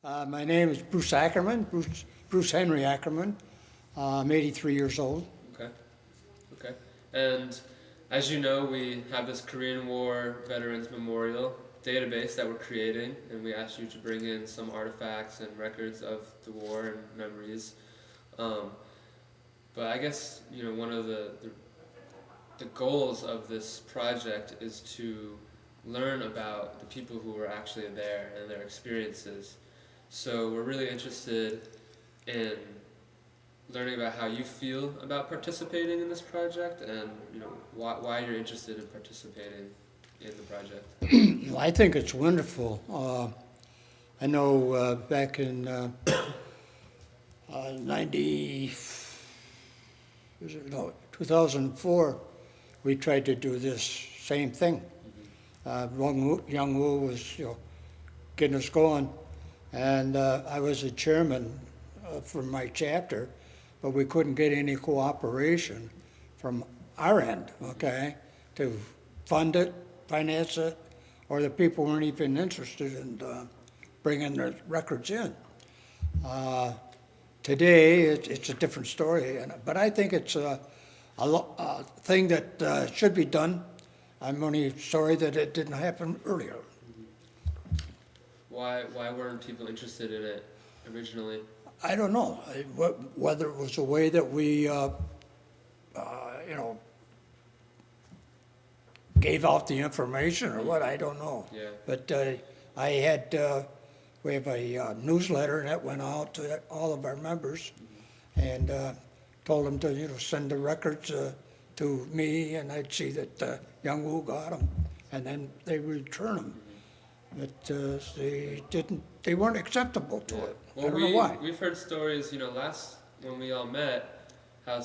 My name is Bruce Ackerman, Bruce Henry Ackerman. I'm 83 years old. Okay. Okay. And as you know, we have this Korean War Veterans Memorial database that we're creating, and we asked you to bring in some artifacts and records of the war and memories. But I guess, one of the goals of this project is to learn about the people who were actually there and their experiences. So we're really interested in learning about how you feel about participating in this project, and why you're interested in participating in the project. Well, I think it's wonderful. I know back in 2004, we tried to do this same thing. Young Woo was getting us going, and I was the chairman for my chapter, but we couldn't get any cooperation from our end, okay, to fund it, finance it, or the people weren't even interested in bringing their records in. Today, it's a different story, but I think it's a thing that should be done. I'm only sorry that it didn't happen earlier. Why weren't people interested in it originally? I don't know whether it was a way that we, gave out the information or what. I don't know. Yeah. But we have a newsletter that went out to all of our members, and told them to send the records to me, and I'd see that Young Woo got them, and then they return them. But they weren't acceptable to it. Well, I don't know why. We've heard stories, last when we all met, how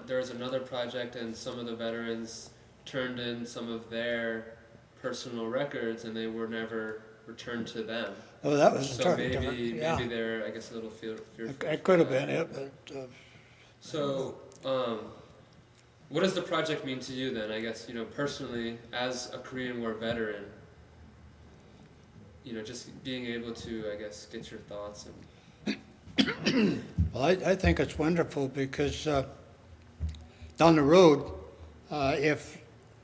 there was another project and some of the veterans turned in some of their personal records and they were never returned to them. Oh, that was so entirely different. Yeah. Maybe they're, I guess, a little fearful. It could have been it, but. So, what does the project mean to you then? I guess, personally, as a Korean War veteran, just being able to, I guess, get your thoughts and. Well, I think it's wonderful because down the road, if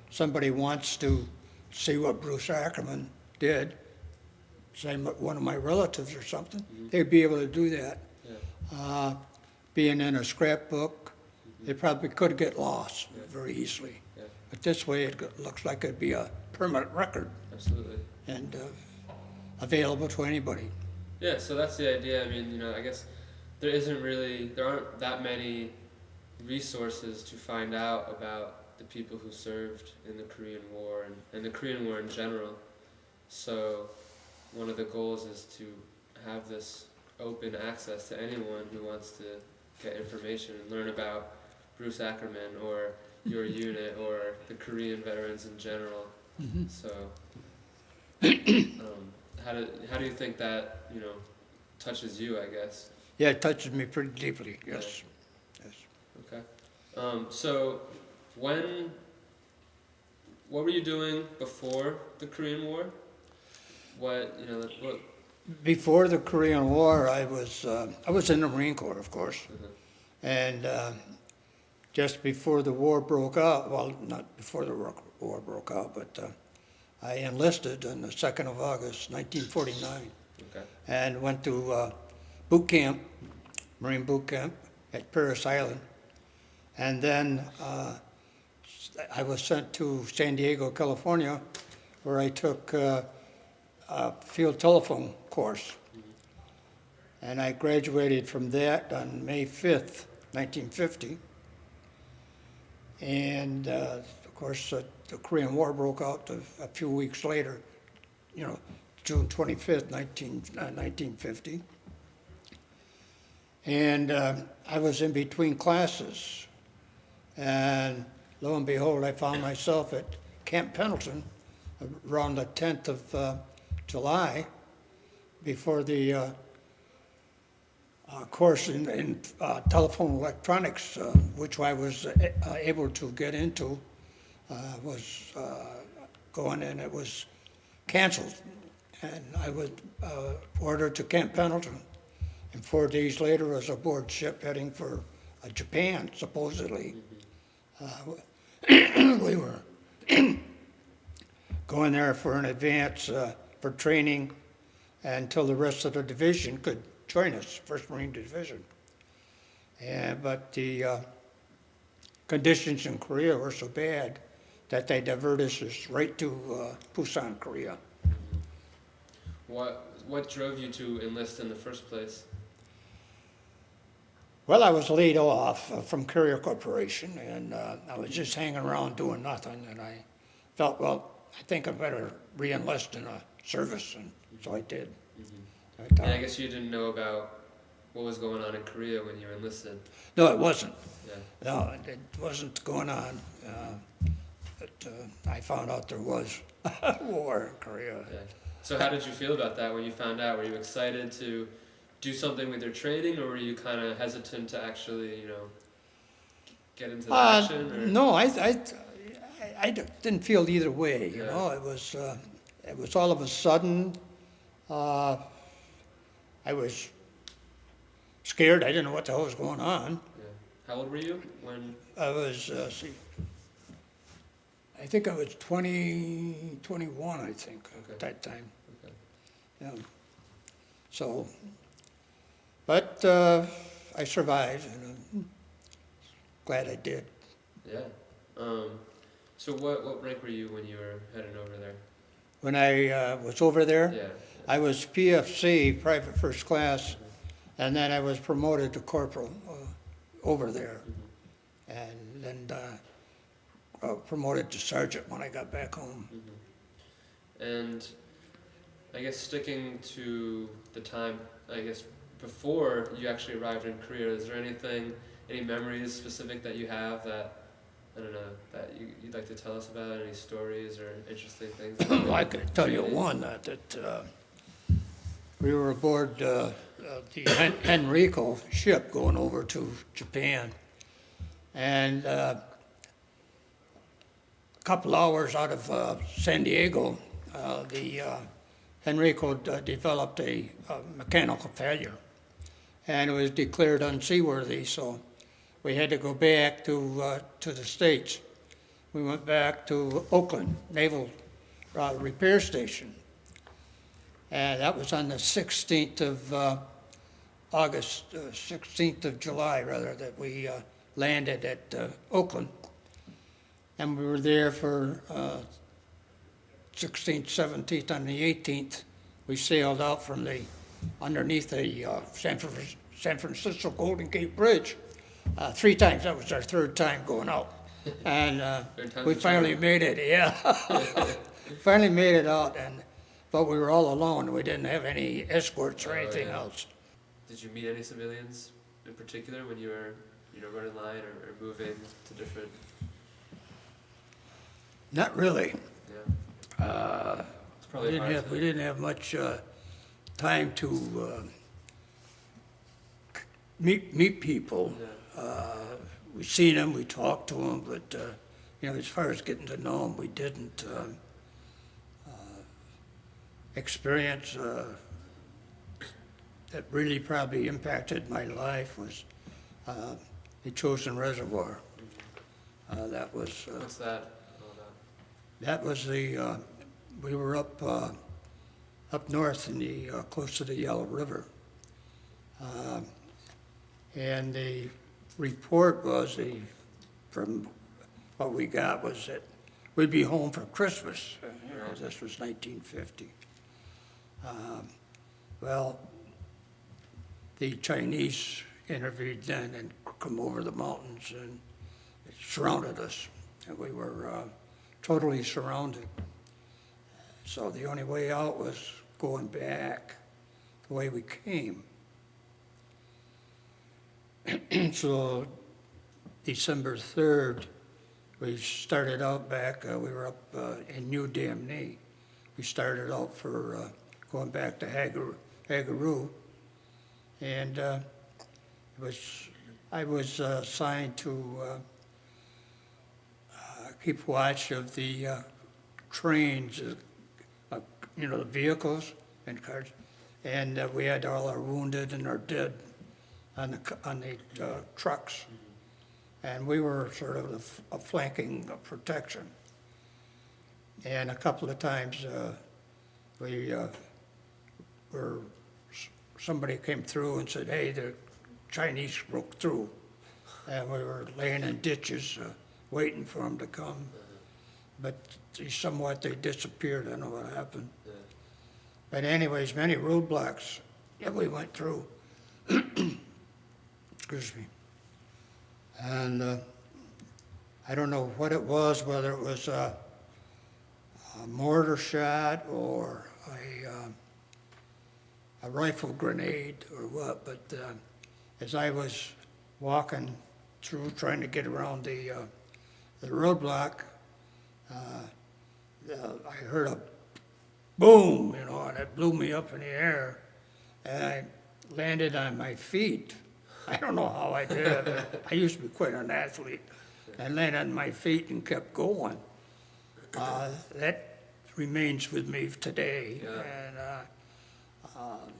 somebody wants to see what Bruce Ackerman did, say one of my relatives or something, they'd be able to do that. Yeah. Being in a scrapbook, they probably could get lost very easily. Yeah. But this way, it looks like it'd be a permanent record. Absolutely. And available to anybody. Yeah, so that's the idea. I mean, I guess there aren't that many resources to find out about the people who served in the Korean War and the Korean War in general. So one of the goals is to have this open access to anyone who wants to get information and learn about Bruce Ackerman or your unit or the Korean veterans in general. Mm-hmm. So how do you think that touches you, I guess? Yeah, it touches me pretty deeply. Yes. Yeah. Yes. Okay. So what were you doing before the Korean War? What. Before the Korean War, I was in the Marine Corps, of course, and just before the war broke out. Well, not before the war broke out, but I enlisted on the 2nd of August, 1949, Okay. and went to boot camp, Marine boot camp at Paris Island, and then I was sent to San Diego, California, where I took a field telephone course. And I graduated from that on May 5th, 1950. And of course, the Korean War broke out a few weeks later, June 25th, 1950. And I was in between classes. And lo and behold, I found myself at Camp Pendleton around the 10th of July, before the course in telephone electronics, which I was able to get into, was going, and it was canceled. and I was ordered to Camp Pendleton. And 4 days later, I was aboard ship heading for Japan, supposedly. We were going there for an advance for training until the rest of the division could join us, 1st Marine Division. But the conditions in Korea were so bad that they diverted us right to Busan, Korea. What drove you to enlist in the first place? Well, I was laid off from Carrier Corporation, and I was just hanging around doing nothing, and I felt, well, I think I better re-enlist in a service, and so I did. And I guess you didn't know about what was going on in Korea when you were enlisted. No, it wasn't. Yeah. No, it wasn't going on. But I found out there was war in Korea. Yeah. So how did you feel about that when you found out? Were you excited to do something with your training, or were you kind of hesitant to actually, get into the action? Or? No, I didn't feel either way. You Yeah. know, it was all of a sudden. I was scared. I didn't know what the hell was going on. Yeah. How old were you when? I was, I think I was 21, I think, at that time. Okay. Yeah. So, but I survived, and I'm glad I did. Yeah. So what rank were you when you were heading over there? When I was over there, Yeah. I was PFC, Private First Class, and then I was promoted to corporal over there, and then promoted to sergeant when I got back home. And I guess sticking to the time, I guess, before you actually arrived in Korea, is there any memories specific that you have that, I don't know, that you'd like to tell us about? Any stories or interesting things? I could tell you one, that we were aboard the Henrico ship going over to Japan, and a couple hours out of San Diego, the Henrico developed a mechanical failure, and it was declared unseaworthy, so we had to go back to the States. We went back to Oakland Naval Repair Station, and that was on the 16th of August, 16th of July, rather, that we landed at Oakland. And we were there for 16th, 17th, and the 18th. We sailed out from underneath the San Francisco Golden Gate Bridge 3 times. That was our 3rd time going out. And we finally made it, yeah. Finally made it out, but we were all alone. We didn't have any escorts or anything else. Did you meet any civilians in particular when you were, running line or moving to different? Not really. Yeah. It's probably We didn't have much time to meet people. Yeah. We seen them, we talked to them, but as far as getting to know them, we didn't experience that really probably impacted my life was the Chosin Reservoir. That was. What's that all about? That was we were up north in close to the Yellow River. And the report was, from what we got, was that we'd be home for Christmas. This was 1950. Well, the Chinese intervened then and come over the mountains and surrounded us. And we were totally surrounded. So the only way out was going back the way we came. So December 3rd, we started out back, we were up in New Damney. We started out for going back to Hagaroo. And I was assigned to keep watch of the trains the vehicles and cars. And we had all our wounded and our dead on the trucks. And we were sort of a flanking protection. And a couple of times somebody came through and said, hey, the Chinese broke through. And we were laying in ditches waiting for them to come. But somewhat they disappeared. I don't know what happened. But anyways, many roadblocks that we went through. Excuse me. And I don't know what it was, whether it was a mortar shot or a rifle grenade or what, but as I was walking through trying to get around the roadblock, I heard a boom, and it blew me up in the air, and I landed on my feet. I don't know how I did. I used to be quite an athlete. I landed on my feet and kept going. That remains with me today. Yeah. And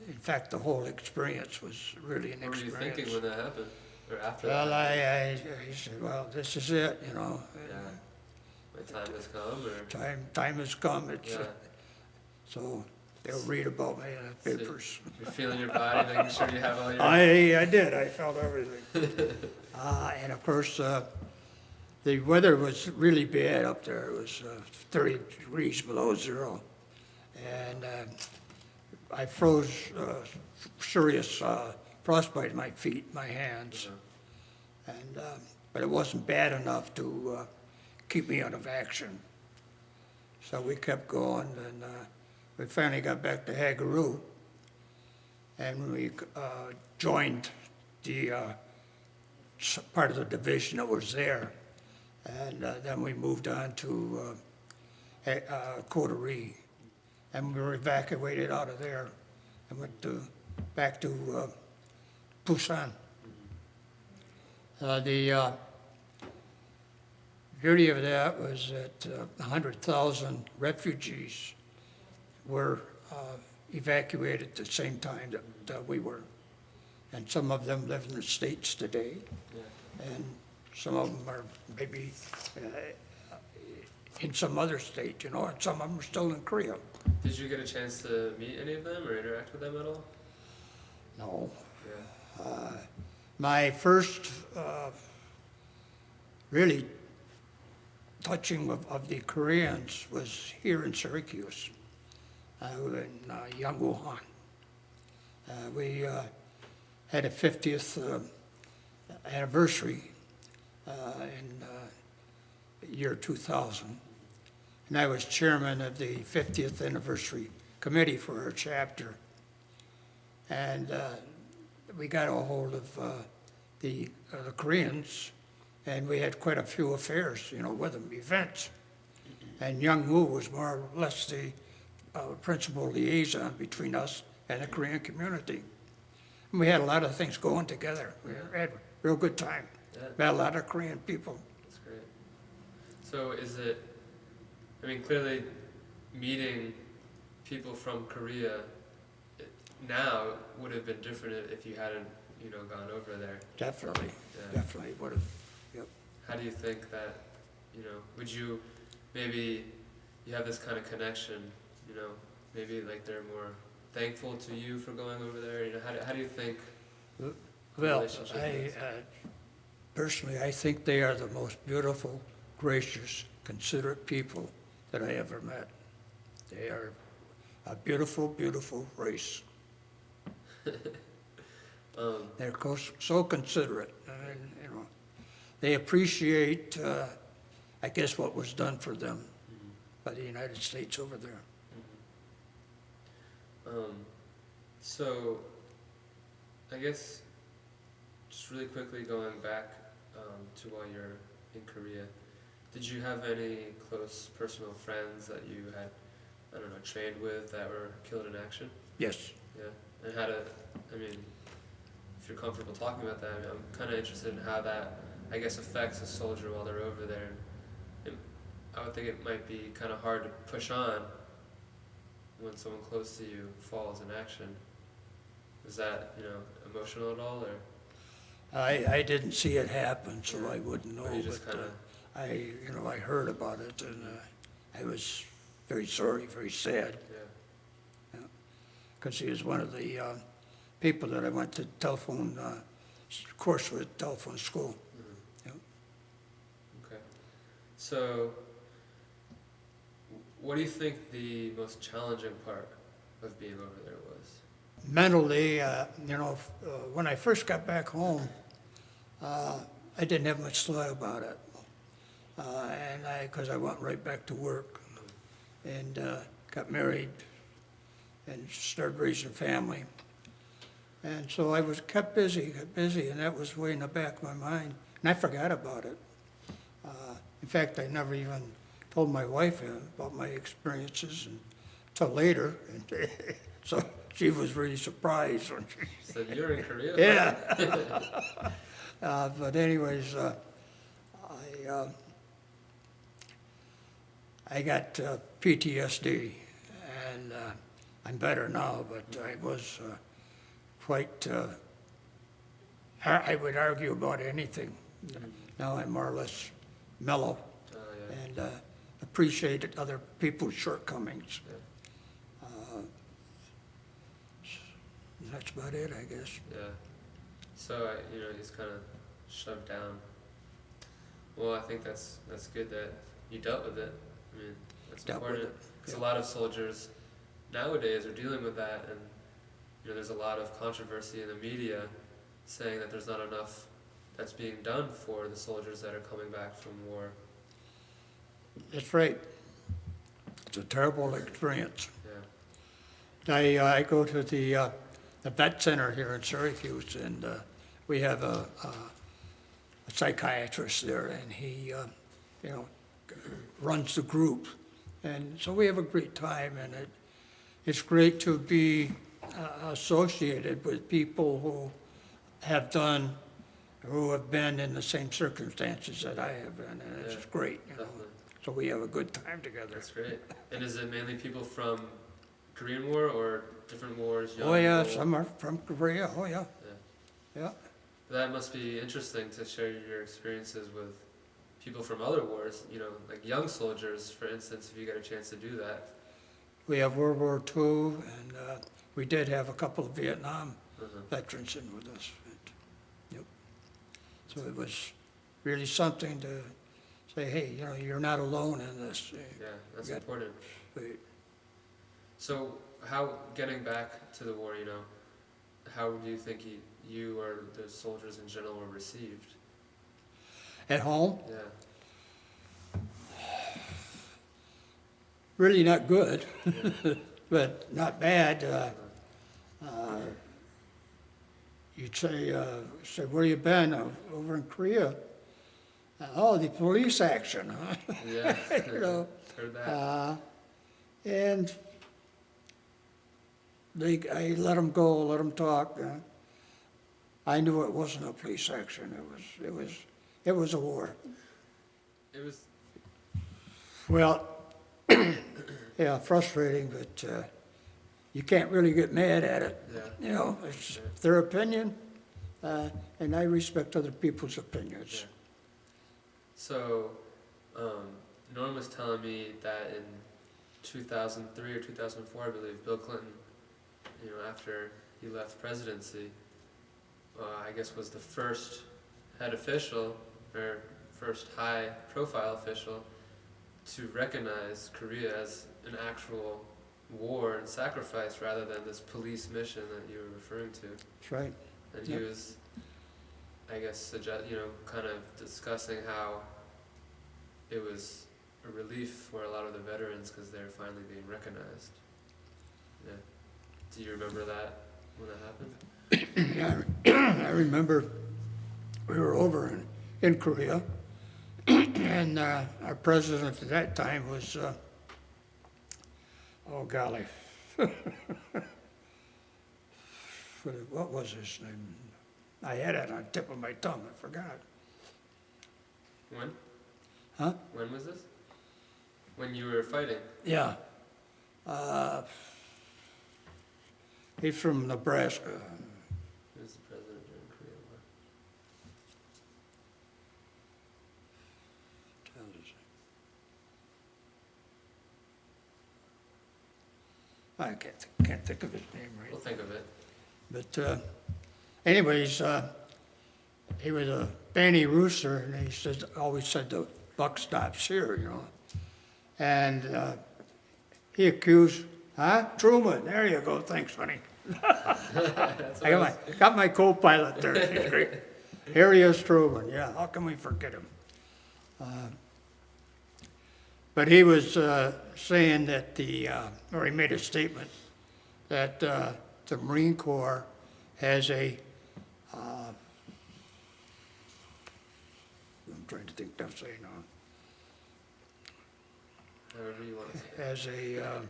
in fact, the whole experience was really an experience. What were you thinking when that happened, or after Well, that? I said, well, this is it, Yeah. My time has come, or? Time has come. Yeah. So they'll read about me in the papers. You're feeling your body, making sure you have all your... I did. I felt everything. And of course, the weather was really bad up there. It was 30 degrees below zero. And I froze serious frostbite in my feet, my hands. And but it wasn't bad enough to keep me out of action. So we kept going, and we finally got back to Hagaroo, and we joined the part of the division that was there. And then we moved on to Coterie, and we were evacuated out of there and went back to Busan. The beauty of that was that 100,000 refugees were evacuated at the same time that we were. And some of them live in the States today. Yeah. And some of them are maybe in some other state, and some of them are still in Korea. Did you get a chance to meet any of them or interact with them at all? No. Yeah. My first really touching of the Koreans was here in Syracuse, in Yanguhan. We had a 50th anniversary in year 2000. And I was chairman of the 50th anniversary committee for our chapter. And we got a hold of the Koreans, and we had quite a few affairs, with them, events. And Young Woo was more or less the principal liaison between us and the Korean community. And we had a lot of things going together. We had a real good time. Yeah. Met a lot of Korean people. That's great. So is it, clearly meeting people from Korea now would have been different if you hadn't, gone over there. Definitely, Yeah. definitely would have. Yep. How do you think that, would you, maybe you have this kind of connection, maybe like they're more thankful to you for going over there? How do you think the Well, relationship is? Personally, I think they are the most beautiful, gracious, considerate people that I ever met. They are a beautiful, beautiful race. They're so considerate, and they appreciate, I guess, what was done for them by the United States over there. So, I guess, just really quickly going back to while you're in Korea, did you have any close personal friends that you had, trained with that were killed in action? Yes. Yeah, and if you're comfortable talking about that, I'm kind of interested in how that, I guess, affects a soldier while they're over there. I would think it might be kind of hard to push on when someone close to you falls in action. Is that, emotional at all, or? I didn't see it happen, so I wouldn't know, Or you just but kinda, I heard about it, and I was very sorry, very sad, yeah, because he was one of the people that I went to telephone course with, telephone school. okay. So, what do you think the most challenging part of being over there was? Mentally, when I first got back home, I didn't have much thought about it, because I went right back to work and got married and started raising a family. And so I was kept busy, and that was way in the back of my mind, and I forgot about it. In fact, I never even told my wife about my experiences until later, and so she was really surprised when she So you're in Korea? yeah. But anyways, I got PTSD, and I'm better now, but I was quite, I would argue about anything. Now I'm more or less mellow Oh, yeah. and appreciate other people's shortcomings. That's about it, I guess. Yeah. So, he's kind of shoved down. Well, I think that's good that you dealt with it. I mean, that's Dealt with important. it, Because yeah. a lot of soldiers nowadays are dealing with that, and there's a lot of controversy in the media saying that there's not enough that's being done for the soldiers that are coming back from war. That's right. It's a terrible experience. Yeah. I go to the vet center here in Syracuse, and we have a psychiatrist there, and he, runs the group. And so we have a great time, and it's great to be associated with people who have been in the same circumstances that I have been, and it's Yeah, great. Definitely. So we have a good time together. That's great. And is it mainly people from Korean War or different wars? Oh yeah, young, old? some are from Korea. Oh yeah, Yeah. yeah. That must be interesting to share your experiences with people from other wars, like young soldiers, for instance, if you get a chance to do that. We have World War II, and we did have a couple of Vietnam Uh-huh. veterans in with us. Yep. So it was really something to say, hey, you're not alone in this. Yeah, that's got- important. Wait. So, getting back to the war, how do you think you or the soldiers in general were received? At home, Yeah. really not good, Yeah. but not bad. You'd say, where you been? Over in Korea. Oh, the police action, huh? Yeah. Heard that. And I let them go, let them talk. I knew it wasn't a police action. It was a war. It was. Well, yeah, frustrating, but you can't really get mad at it. Yeah. It's their opinion, and I respect other people's opinions. Yeah. So, Norm was telling me that in 2003 or 2004, I believe, Bill Clinton, after he left presidency, I guess was the first head official, or first high-profile official, to recognize Korea as an actual war and sacrifice rather than this police mission that you were referring to. That's right. And Yep. he was, I guess, kind of discussing how it was a relief for a lot of the veterans because they're finally being recognized. Yeah. Do you remember that when that happened? Yeah, I remember we were over in Korea, and our president at that time was, oh golly, what was his name? I had it on the tip of my tongue, I forgot. When? Huh? When was this? When you were fighting? Yeah. He's from Nebraska. Who was the president during Korean War? I can't think of his name We'll right. think of it. But anyways, he was a banty rooster, and he said, always said the buck stops here, you know. And he accused, Truman, there you go, thanks, honey. That's what I got my co-pilot there. She's great. Here he is, Truman. Yeah, how can we forget him? But he was saying that or he made a statement that the Marine Corps has I'm trying to think of saying now. However you want to say it. Has a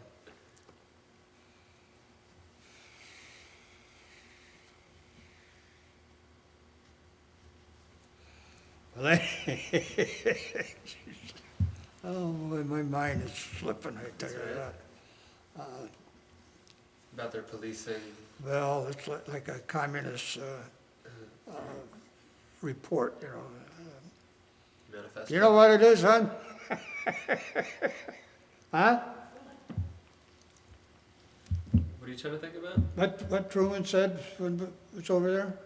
well, oh boy, my mind is slipping, I tell you That's that. About their policing. Well, it's like a communist report, you know. Manifesto. You know what it is, hon? Huh? What are you trying to think about? What Truman said when he was over there?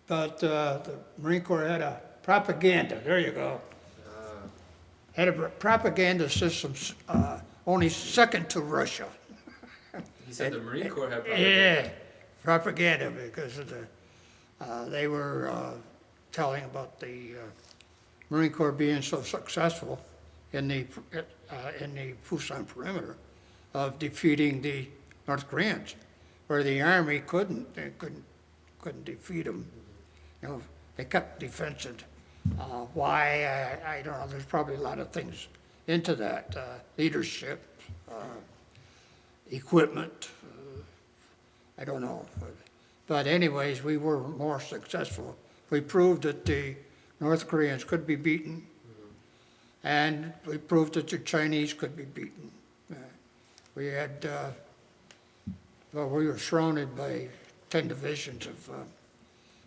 About the Marine Corps had a propaganda, there you go. Had a propaganda system only second to Russia. He said the Marine Corps had propaganda. Yeah, propaganda, because of they were telling about the Marine Corps being so successful in the Busan perimeter of defeating the North Koreans, where the Army couldn't defeat them. You know, they kept defensive. Why? I don't know. There's probably a lot of things into that. Leadership, equipment, I don't know. But anyways, we were more successful. We proved that the North Koreans could be beaten, and we proved that the Chinese could be beaten. We had, we were surrounded by 10 divisions of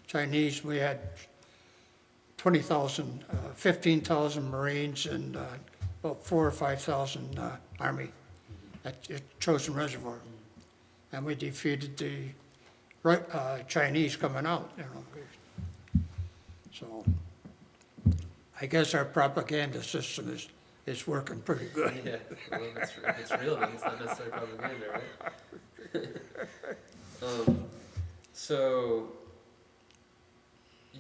Chinese. We had 20,000, 15,000 Marines and about 4,000 or 5,000 Army at Chosin Reservoir. And we defeated the Chinese coming out, you know. So I guess our propaganda system is working pretty good. Yeah, well, it's real, then it's not necessarily propaganda, right? So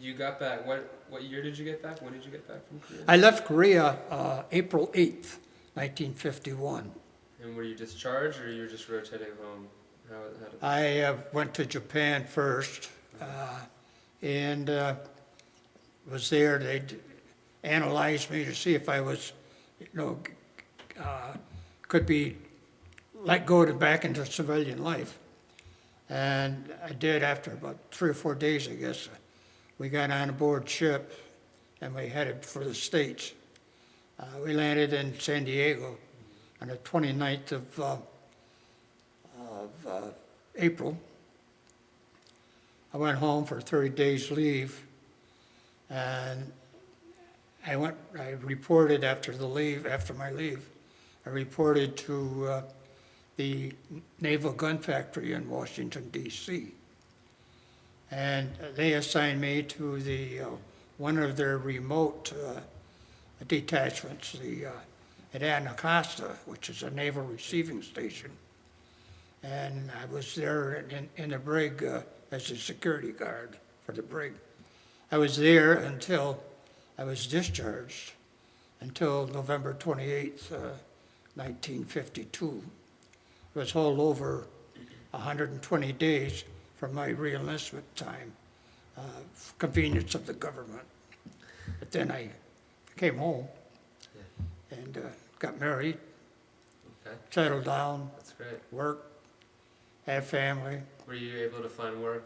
you got back, what year did you get back? When did you get back from Korea? I left Korea April 8th, 1951. And were you discharged, or you were just rotating home? How did I went to Japan first, and was there. They'd analyzed me to see if I was, you know, could be let go back into civilian life. And I did after about 3 or 4 days, I guess. We got on a board ship, and we headed for the States. We landed in San Diego on the 29th of April. I went home for 30 days leave, and I reported after my leave, I reported to the Naval Gun Factory in Washington, D.C. And they assigned me to one of their remote detachments, at Anacostia, which is a naval receiving station. And I was there in the brig as a security guard for the brig. I was there until I was discharged, until November 28th, 1952. It was all over 120 days from my reenlistment time, convenience of the government. But then I came home and got married, settled down, That's great. worked, had family. Were you able to find work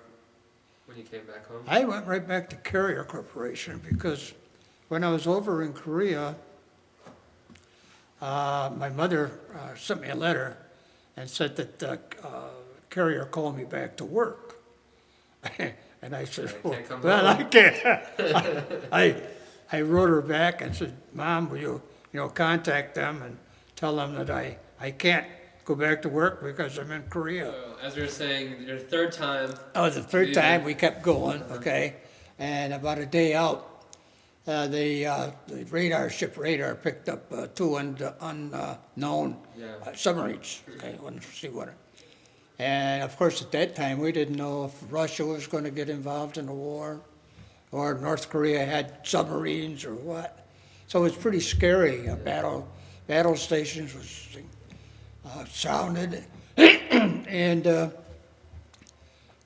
when you came back home? I went right back to Carrier Corporation because when I was over in Korea, my mother sent me a letter and said that carrier called me back to work. And I said, I can't come well, home." I can't. I wrote her back and said, Mom, will you contact them and tell them that I can't go back to work because I'm in Korea. As we were saying, your third time. Oh, the third leaving. time we kept going, okay? And about a day out, the radar picked up two unknown submarines. Okay, wanted to see what. And of course, at that time, we didn't know if Russia was going to get involved in the war, or North Korea had submarines or what. So it was pretty scary. Battle stations was sounded, and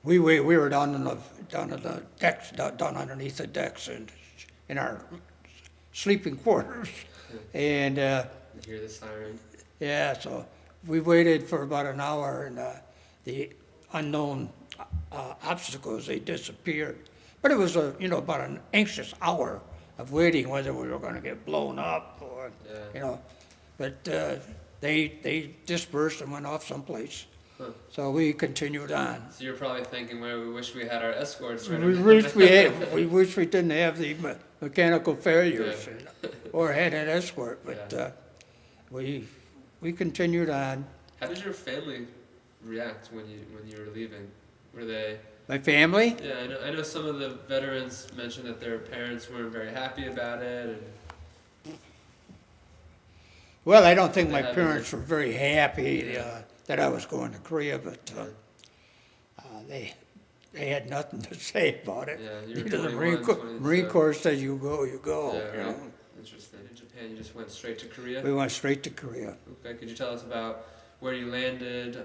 we were down in the decks, down underneath the decks, and in our sleeping quarters, and You hear the siren. yeah, so we waited for about an hour, and the unknown obstacles, they disappeared. But it was about an anxious hour of waiting whether we were going to get blown up or but they dispersed and went off someplace. Huh. So we continued on. So you're probably thinking, well, we wish we had our escorts. Right We wish we didn't have the mechanical failures or had an escort, but we continued on. How did your family react when you were leaving? Were they? My family? Yeah, I know some of the veterans mentioned that their parents weren't very happy about it. Well, I don't think my parents were very happy that I was going to Korea, but they had nothing to say about it. Yeah, The Marine Corps said you go, you go. Yeah, right. Interesting. In Japan, you just went straight to Korea? We went straight to Korea. Okay, could you tell us about where you landed,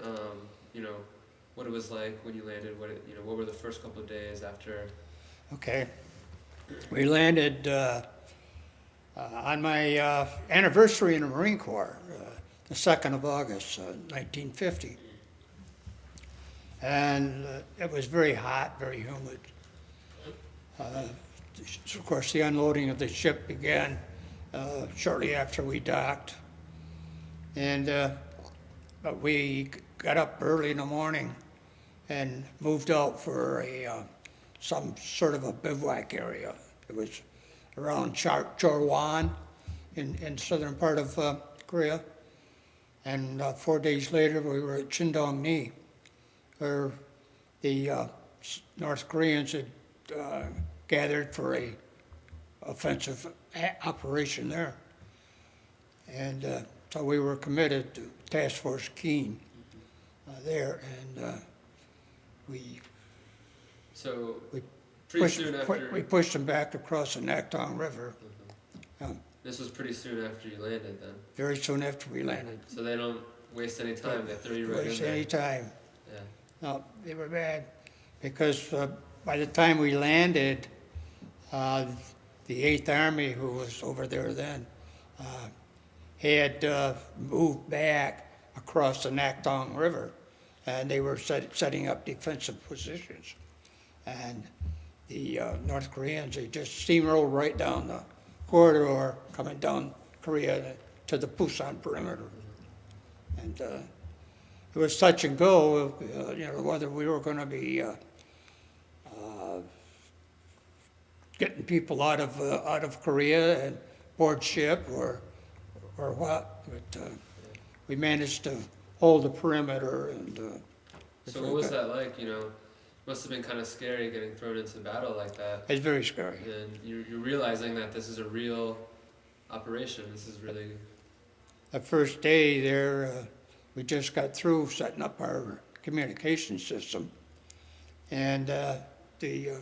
what it was like when you landed, what were the first couple of days after? Okay. We landed on my anniversary in the Marine Corps, the 2nd of August, 1950. And it was very hot, very humid. Of course, the unloading of the ship began shortly after we docked. And but we got up early in the morning and moved out for some sort of a bivouac area. It was around Chorwan in southern part of Korea. And 4 days later, we were at Chindong-ni, where the North Koreans had gathered for a offensive operation there. And so we were committed to Task Force Keen there, and we pushed them back across the Naktong River. This was pretty soon after you landed, then? Very soon after we landed. So they don't waste any time, they throw you right in there? Waste any time. Yeah. No, they were bad, because by the time we landed, the 8th Army, who was over there then, had moved back across the Naktong River, and they were setting up defensive positions. And the North Koreans, they just steamrolled right down the corridor coming down Korea to the Pusan perimeter. And it was touch and go, whether we were going to be getting people out of Korea and board ship or what. But we managed to hold the perimeter. And so what was that like? Must have been kind of scary getting thrown into battle like that. It's very scary. And you're realizing that this is a real operation. This is really... The first day there, we just got through setting up our communication system. And the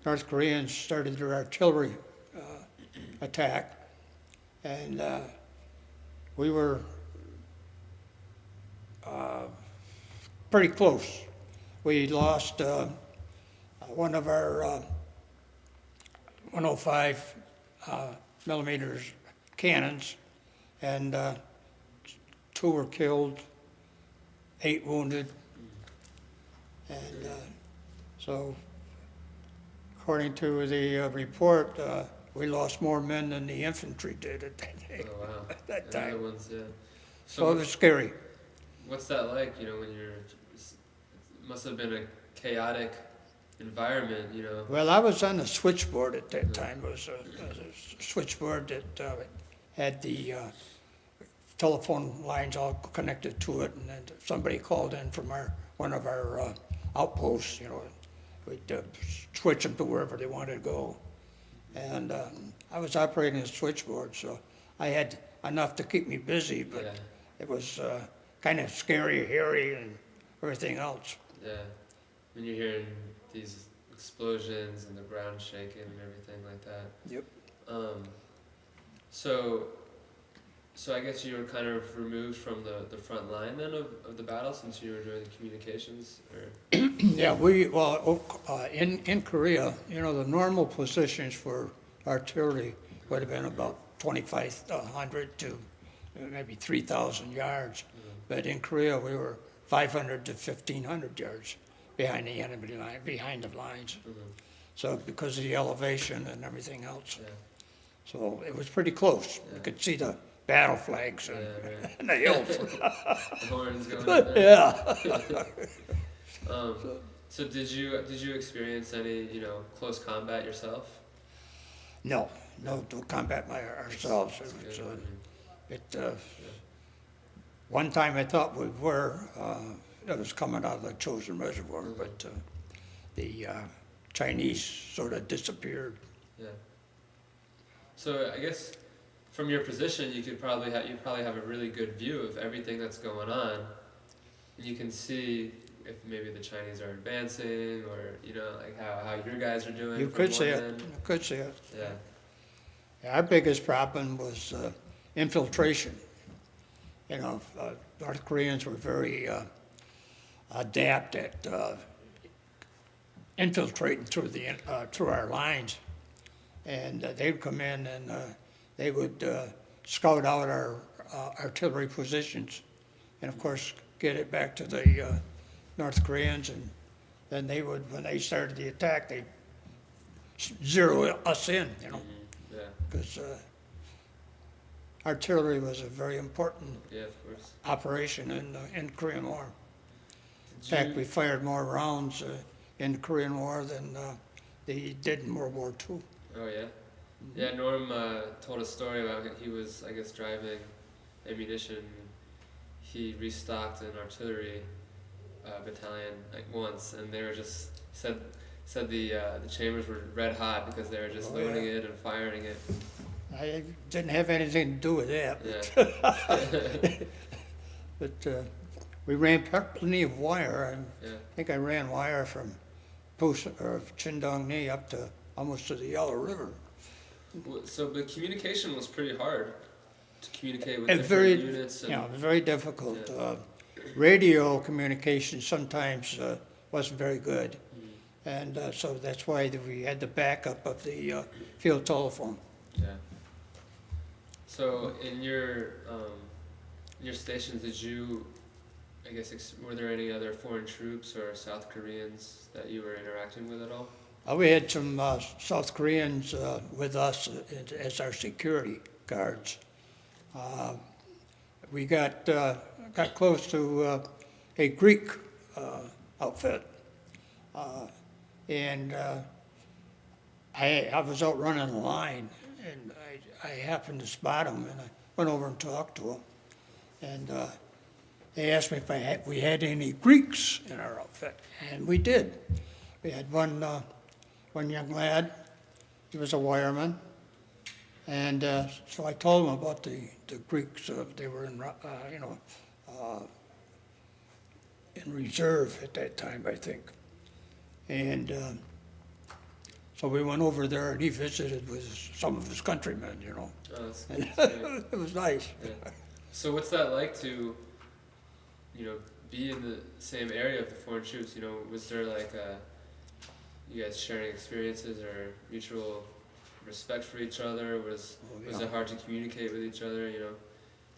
North Koreans started their artillery attack. And we were pretty close. We lost one of our 105 millimeters cannons, and 2 were killed, 8 wounded. And so, according to the report, we lost more men than the infantry did at that day. Oh, wow. At that time. Ones, yeah. So it was scary. What's that like, when you're must have been a chaotic environment, you know. Well, I was on a switchboard at that time. It was a switchboard that had the telephone lines all connected to it, and then somebody called in from one of our outposts, you know. We'd switch them to wherever they wanted to go. And I was operating a switchboard, so I had enough to keep me busy, but Yeah. it was kind of scary, hairy, and everything else. Yeah. When you're hearing these explosions and the ground shaking and everything like that. Yep. So I guess you were kind of removed from the front line then of the battle since you were doing the communications, or? Yeah, in Korea, you know, the normal positions for artillery would have been about 2,500 to maybe 3,000 yards. But in Korea, we were 500 to 1,500 yards behind the enemy line, behind the lines. So because of the elevation and everything else. Yeah. So it was pretty close. Yeah. You could see the battle flags and, Yeah, and the hills. the horns going up there. Yeah. So did you experience any, you know, close combat yourself? No combat by ourselves. That's It was, good. one time I thought we were, it was coming out of the Chosin Reservoir, but the Chinese sort of disappeared. Yeah. So I guess from your position, you probably have a really good view of everything that's going on, and you can see if maybe the Chinese are advancing, or you know, like how your guys are doing. You from could see one it. end. You could see it. Yeah. Our biggest problem was infiltration. You know, North Koreans were very adept at infiltrating through our lines, and they'd come in and they would scout out our artillery positions, and of course get it back to the North Koreans, and then they would, when they started the attack, they'd zero us in, you know, Yeah. because artillery was a very important Yeah, of course. operation in the Korean War. In Did fact, you- we fired more rounds in the Korean War than they did in World War II. Oh yeah. Yeah, Norm told a story about he was, I guess, driving ammunition. He restocked an artillery battalion like once, and they were just said the chambers were red hot because they were just Oh, loading yeah. it and firing it. I didn't have anything to do with that, Yeah. but we ran plenty of wire. Yeah. I think I ran wire from Chindong-ni up to almost to the Yellow River. So the communication was pretty hard to communicate with And different units. And, Yeah, very difficult. Yeah. Radio communication sometimes wasn't very good, Mm, and so that's why we had the backup of the field telephone. yeah. So in your stations, did you, I guess, were there any other foreign troops or South Koreans that you were interacting with at all? We had some South Koreans with us as our security guards. We got close to a Greek outfit, and I was out running a line, and I happened to spot him, and I went over and talked to him, and they asked me if we had any Greeks in our outfit, and we did. We had one young lad. He was a wireman, and so I told him about the Greeks. They were in in reserve at that time, I think, and so we went over there, and he visited with some of his countrymen. You know, Oh, that's great. it was nice. Yeah. So what's that like to, you know, be in the same area of the foreign troops? You know, was there like you guys sharing experiences or mutual respect for each other? Was it hard to communicate with each other? You know,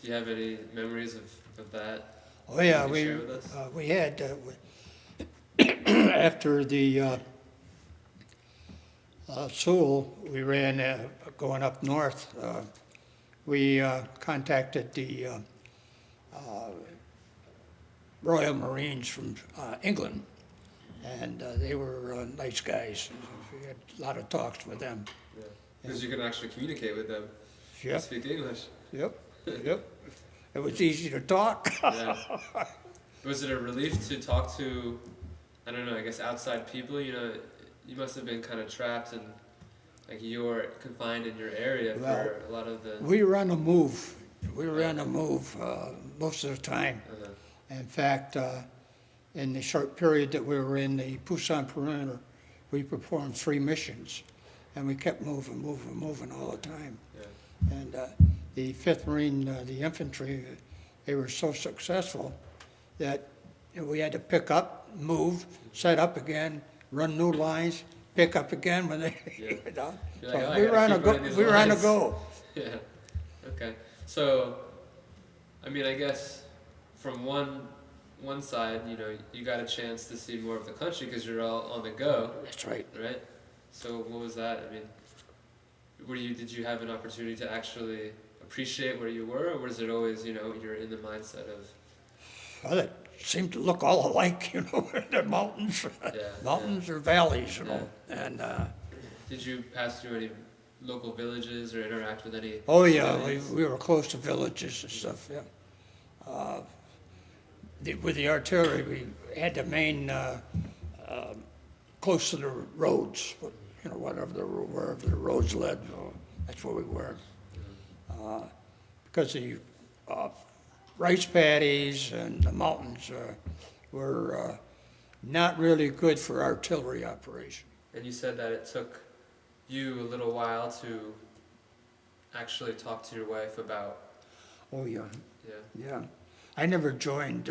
do you have any memories of that? Oh yeah, Can you share with us? we had after the Seoul, we ran going up north. We contacted the Royal Marines from England, and they were nice guys. We had a lot of talks with them. Yeah. Because you can actually communicate with them. Yep, Speak English. yep, yep. It was easy to talk. Yeah. Was it a relief to talk to, I don't know, I guess outside people? You know, you must have been kind of trapped and like you're confined in your area Well, for a lot of the. We were on the move. We were on the move most of the time. Uh-huh. In fact, in the short period that we were in the Pusan perimeter, we performed 3 missions, and we kept moving all the time. Yeah. And the 5th Marine, the infantry, they were so successful that we had to pick up, move, set up again, run new lines, pick up again when they, Yeah. you know. You're So like, oh, we were on a go. these We were on a lines. go. Yeah. Okay. So, I mean, I guess from one side, you know, you got a chance to see more of the country because you're all on the go, That's right. right? So, what was that? I mean, did you have an opportunity to actually appreciate where you were, or was it always, you know, you're in the mindset of? Well, it seemed to look all alike, you know, the mountains, mountains or valleys, you know. And Did you pass through any local villages or interact with any? oh yeah, civilians? we were close to villages and stuff. Yeah. With the artillery, we had the main close to the roads, you know, wherever the roads led. That's where we were. Because the rice paddies and the mountains were not really good for artillery operation. And you said that it took you a little while to actually talk to your wife about. Oh yeah, Yeah. yeah. I never joined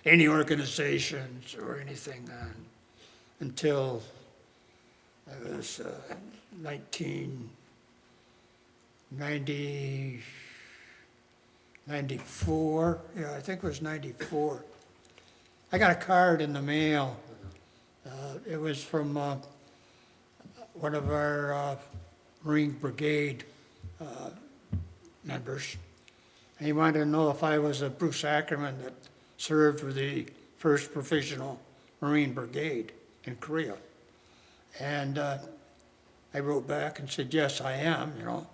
any organizations or anything until I was 94. Yeah, I think it was 94. I got a card in the mail. It was from one of our Marine Brigade members. And he wanted to know if I was a Bruce Ackerman that served with the 1st Provisional Marine Brigade in Korea. And I wrote back and said, yes, I am, you know.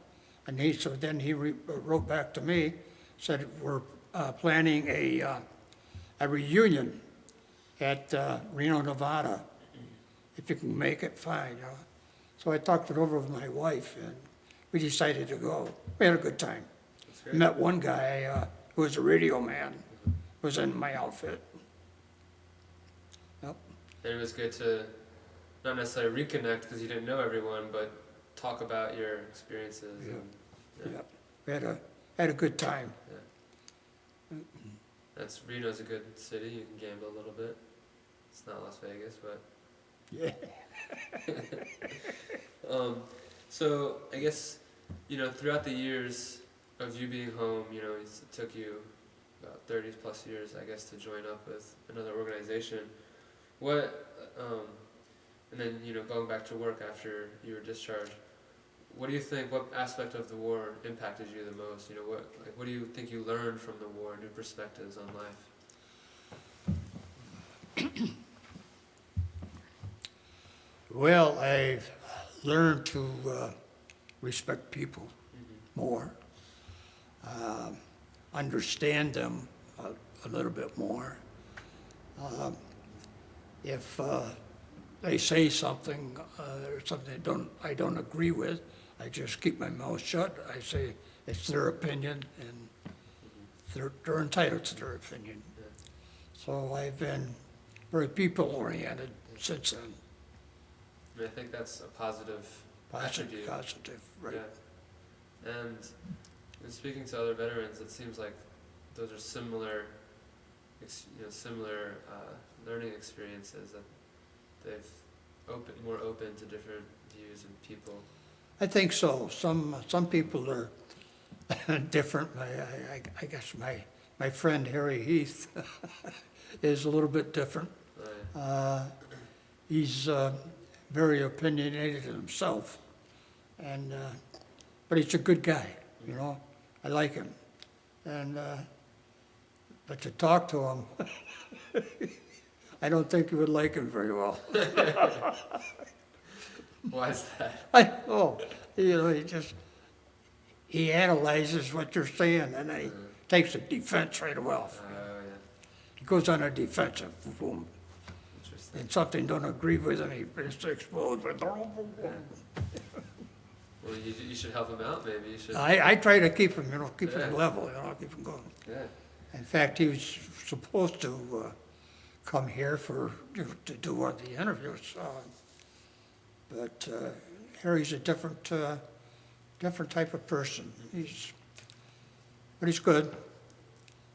And then he wrote back to me, said, we're planning a reunion at Reno, Nevada. If you can make it, fine, you know. So I talked it over with my wife, and we decided to go. We had a good time. Met one guy who was a radio man, was in my outfit. Yep. And it was good to not necessarily reconnect because you didn't know everyone, but talk about your experiences. Yeah. And, Yep. We had a good time. Reno's a good city. You can gamble a little bit. It's not Las Vegas, but. Yeah. So I guess, you know, throughout the years of you being home, you know, it took you about 30 plus years, I guess, to join up with another organization. And then, you know, going back to work after you were discharged, what do you think, what aspect of the war impacted you the most? You know, what do you think you learned from the war, new perspectives on life? Well, I've learned to respect people more, understand them a little bit more. If they say something or something I don't agree with, I just keep my mouth shut. I say it's their opinion, and they're entitled to their opinion. So I've been very people-oriented since then. I mean, I think that's a positive attribute. Positive, right. Yeah. And in speaking to other veterans, it seems like those are similar learning experiences, that they've more open to different views and people. I think so. Some people are different. I guess my friend Harry Heath is a little bit different. Right. He's very opinionated himself, and but he's a good guy. You know, I like him, and but to talk to him, I don't think you would like him very well. Why is that? He analyzes what you're saying, and he takes a defense right away. Oh, yeah. He goes on a defensive, boom, Interesting. and something don't agree with him, he just explodes. Well, you should help him out, maybe. You should. I try to keep him, keep him Yeah. level, keep him going. Yeah. In fact, he was supposed to come here to do one of the interviews, but Harry's a different type of person. But he's good,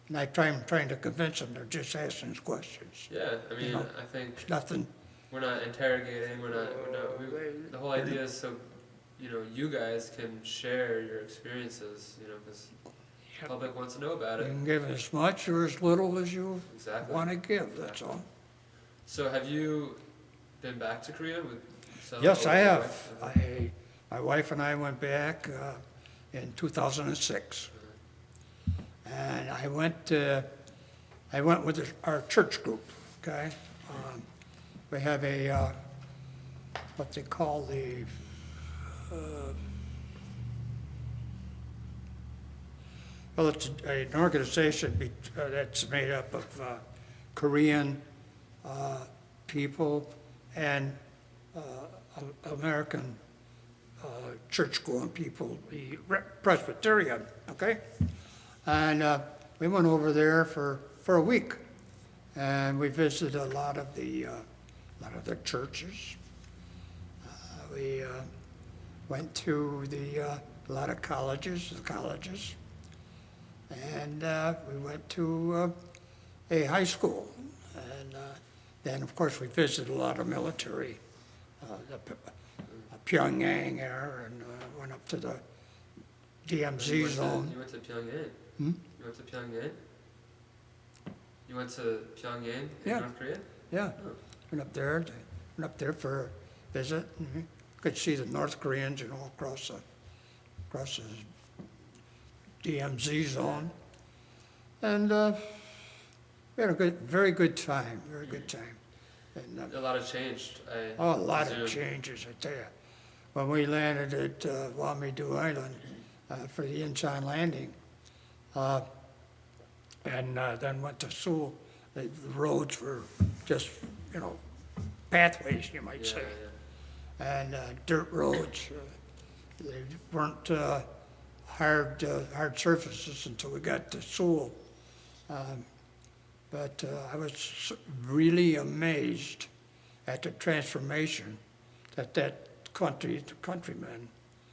and I'm trying to convince him. They're just asking us questions. Yeah, I mean, know, I think It's nothing. we're not interrogating. The whole idea is so, you guys can share your experiences. Because the public wants to know about You it. can give as much or as little as you Exactly. want to give. That's all. So, have you been back to Korea with? Yes, I your have. wife? My wife and I went back in 2006, and I went with our church group. Okay, we have a what they call the well, it's an organization that's made up of Korean people and American church-going people, the Presbyterian, okay? And we went over there for a week, and we visited a lot of the churches. We went to a lot of colleges, and we went to a high school, and then of course we visited a lot of military. The Pyongyang area, and went up to the DMZ zone. You went to Pyongyang? Hmm? You went to Pyongyang? You went to Pyongyang in Yeah. North Korea? Yeah, Oh. went up there for a visit. And could see the North Koreans, across the DMZ zone, and we had a very good time. And, A lot has changed. a lot of presume. changes, I tell you. When we landed at Wamidu Island for the Incheon landing, and then went to Seoul, the roads were just, pathways, you might Yeah, say, yeah. and dirt roads. They weren't hard surfaces until we got to Seoul. But I was really amazed at the transformation that countrymen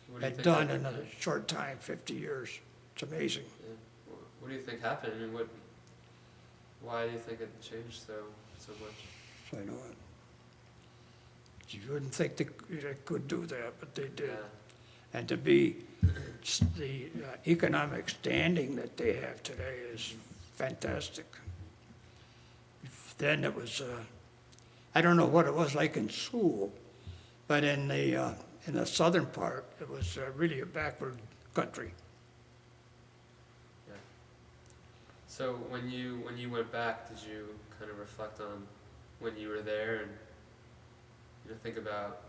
What do you had think done happened? in a short time, 50 years. It's amazing. Yeah. What do you think happened? I mean, why do you think it changed so much? So I know it. You wouldn't think they could do that, but they did. Yeah. And to be the economic standing that they have today is fantastic. Then it was, I don't know what it was like in Seoul, but in the southern part, it was really a backward country. Yeah. So when you went back, did you kind of reflect on when you were there and think about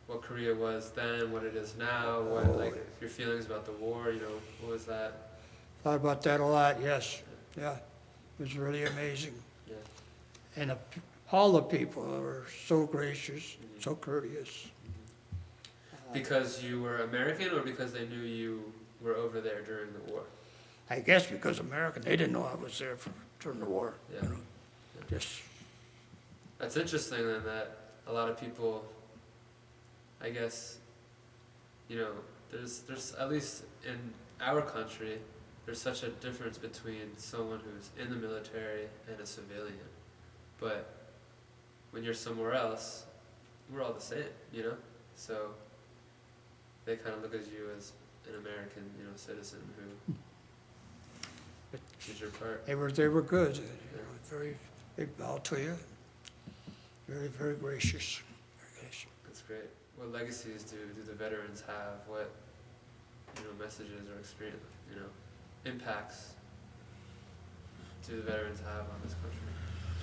what Korea was then, what it is now, what your feelings about the war, what was that? Thought about that a lot, yes. Yeah, it was really amazing. Yeah. And all the people were so gracious, so courteous. Because you were American, or because they knew you were over there during the war? I guess because American, they didn't know I was there during the war. Yeah. Just, That's interesting then, that a lot of people, I guess, there's at least in our country, there's such a difference between someone who's in the military and a civilian. But when you're somewhere else, we're all the same, So they kind of look at you as an American, citizen who did your part. they were good. They bowed to you. Very, very gracious. Very gracious. That's great. What legacies do the veterans have? What messages or experience, impacts do the veterans have on this country?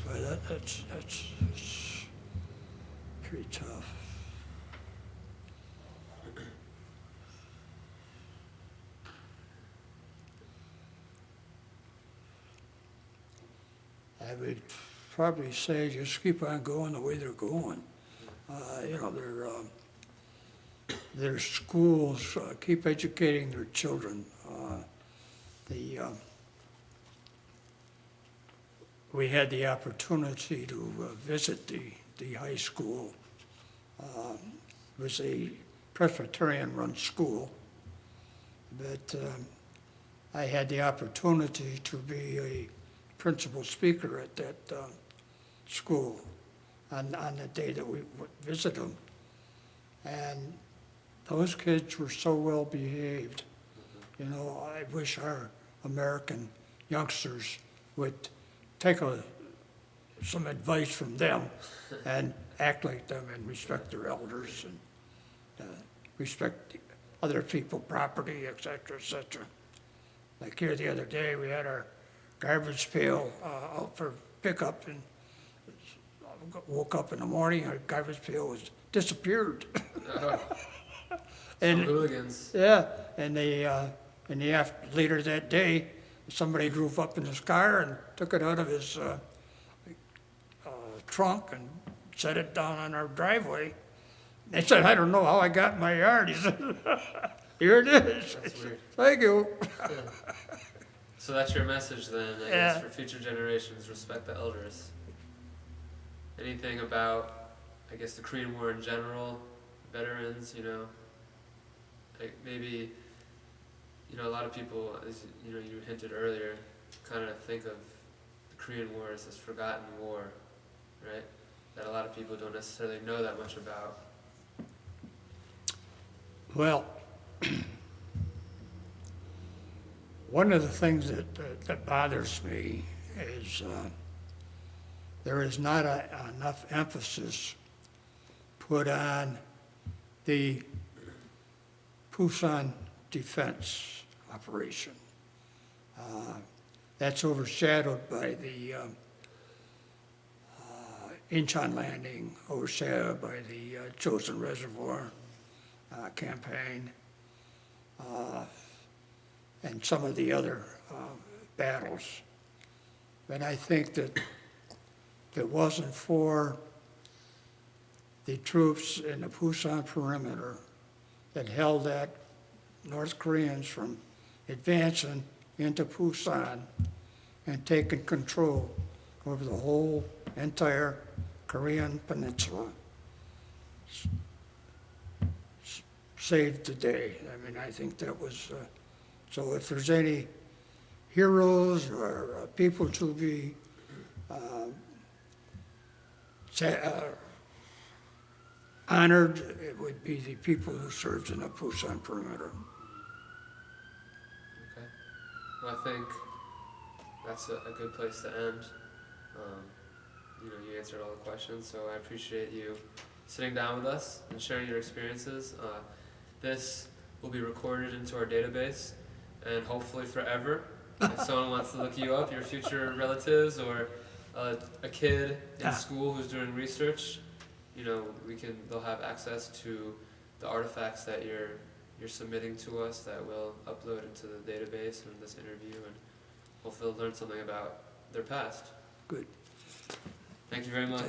But that's pretty tough. I would probably say just keep on going the way they're going. You know, their schools keep educating their children. We had the opportunity to visit the high school. It was a Presbyterian-run school, but I had the opportunity to be a principal speaker at that school on the day that we would visit them. And those kids were so well behaved. You know, I wish our American youngsters would take some advice from them and act like them and respect their elders and respect other people's property, et cetera, et cetera. Like here the other day, we had our garbage pail out for pickup, and woke up in the morning, our garbage pail was disappeared. Some hooligans. Yeah, and later that day, somebody drove up in his car and took it out of his trunk and set it down on our driveway. They said, "I don't know how I got in my yard." He said, "Here it is." That's weird. Thank you. Yeah. So that's your message then, I guess, for future generations, respect the elders. Anything about, I guess, the Korean War in general, veterans, you know, like maybe, you know, a lot of people, as you know, you hinted earlier, kind of think of the Korean War as this forgotten war, right? That a lot of people don't necessarily know that much about. Well, one of the things that bothers me is there is not enough emphasis put on the Pusan defense operation. That's overshadowed by the Incheon landing, overshadowed by the Chosin Reservoir campaign, and some of the other battles. But I think that if it wasn't for the troops in the Pusan perimeter that held that North Koreans from advancing into Pusan and taking control over the whole entire Korean peninsula, saved the day. I mean, I think that was, so if there's any heroes or people to be honored, it would be the people who served in the Pusan perimeter. Okay. Well, I think that's a good place to end. You know, you answered all the questions, so I appreciate you sitting down with us and sharing your experiences. This will be recorded into our database, and hopefully forever. If someone wants to look you up, your future relatives, or a kid in school who's doing research, you know, they'll have access to the artifacts that you're submitting to us that we'll upload into the database in this interview, and hopefully they'll learn something about their past. Good. Thank you very much.